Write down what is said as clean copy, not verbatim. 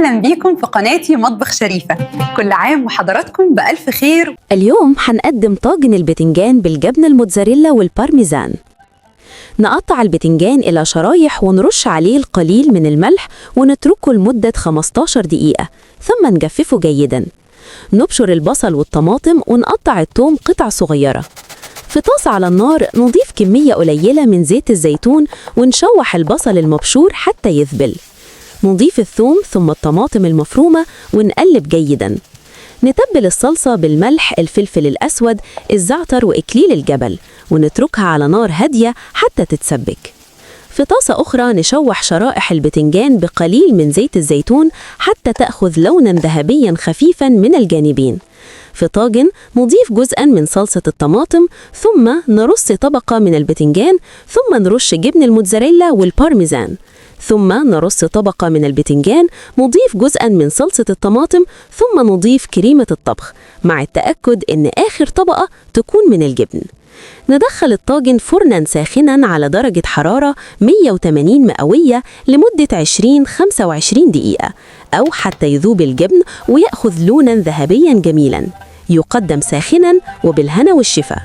أهلا بيكم في قناتي مطبخ شريفة. كل عام وحضراتكم بألف خير. اليوم هنقدم طاجن البتنجان بالجبنة الموتزاريلا والبارميزان. نقطع البتنجان إلى شرايح ونرش عليه القليل من الملح ونتركه لمدة 15 دقيقة، ثم نجففه جيداً. نبشر البصل والطماطم ونقطع الثوم قطع صغيرة. في طاسة على النار نضيف كمية قليلة من زيت الزيتون ونشوح البصل المبشور حتى يذبل. نضيف الثوم ثم الطماطم المفرومة ونقلب جيداً. نتبل الصلصة بالملح، الفلفل الأسود، الزعتر وإكليل الجبل، ونتركها على نار هادية حتى تتسبك. في طاسة أخرى نشوح شرائح البتنجان بقليل من زيت الزيتون حتى تأخذ لوناً ذهبياً خفيفاً من الجانبين. في طاجن نضيف جزءاً من صلصة الطماطم، ثم نرص طبقة من البتنجان، ثم نرش جبن الموتزاريلا والبارميزان، ثم نرص طبقة من البتنجان، نضيف جزءاً من صلصة الطماطم، ثم نضيف كريمة الطبخ، مع التأكد إن آخر طبقة تكون من الجبن. ندخل الطاجن فرناً ساخناً على درجة حرارة 180 مئوية لمدة 20-25 دقيقة، أو حتى يذوب الجبن ويأخذ لوناً ذهبياً جميلاً. يقدم ساخناً وبالهنا والشفا.